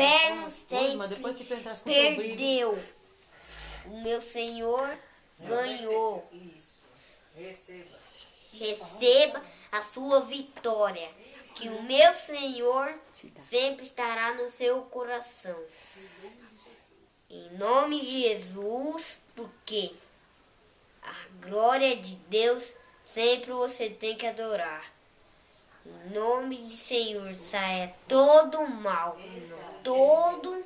inferno sempre mas depois que tu entrasse com o teu brilho... perdeu. O meu Senhor ganhou. Isso. Receba. Receba a sua vitória. Que o meu Senhor sempre estará no seu coração. Em nome de Jesus, porque a glória de Deus sempre você tem que adorar. Em nome de Senhor, saia todo o mal, toda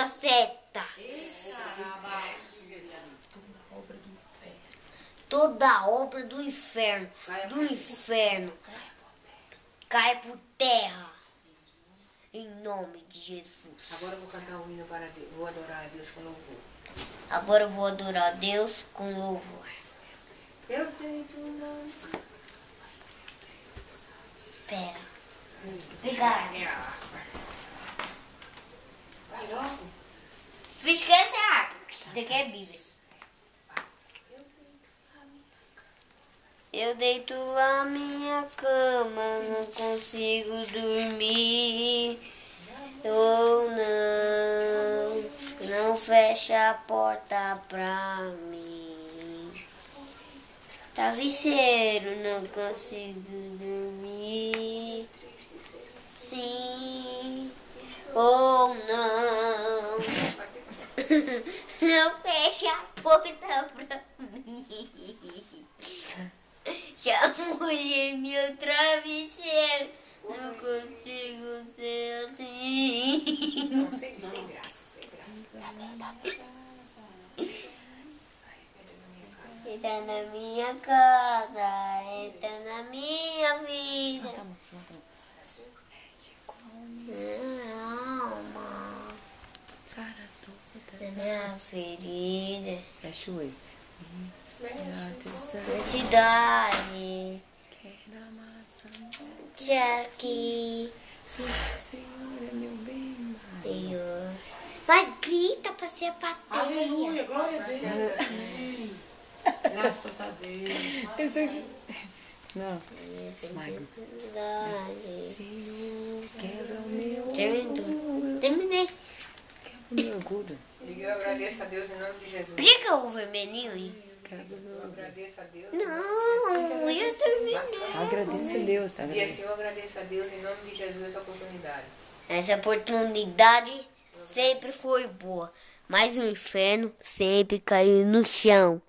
seta, toda obra do inferno, cai por terra. Em nome de Jesus. Agora eu vou cantar um hino para Deus. Vou adorar a Deus com louvor. Agora eu vou adorar a Deus com louvor. Eu tenho tu nome. Pera. Pegar. Vai logo. Esquece a árvore. Isso daqui é Bíblia. Eu deito lá na minha cama, não consigo dormir. Ou não fecha a porta pra mim. Travesseiro, não consigo dormir. Sim ou não. Não fecha a porta pra mim. Já molhei meu travesseiro, não consigo ser assim. Não, sem graça, sem graça. Entra na minha casa, entra na minha vida. Minha alma, na minha ferida. Fecha o olho. Identidade de aqui, Senhor é meu bem. Senhor. Mas grita pra ser plateia. Aleluia, glória a Deus. Amém. Graças a Deus. Esse aqui. Não. Identidade. Senhor, quebra o meu Terminei. Quebra o meu orgulho. Eu agradeço a Deus em nome de Jesus. Explica o vermelhinho aí. Eu agradeço a Deus. Não, eu terminei. Agradeça a Deus. E assim eu agradeço a Deus em nome de Jesus essa oportunidade. Essa oportunidade sempre foi boa, mas o inferno sempre caiu no chão.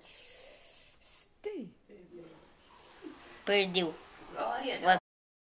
Perdeu. Glória a Deus. Vai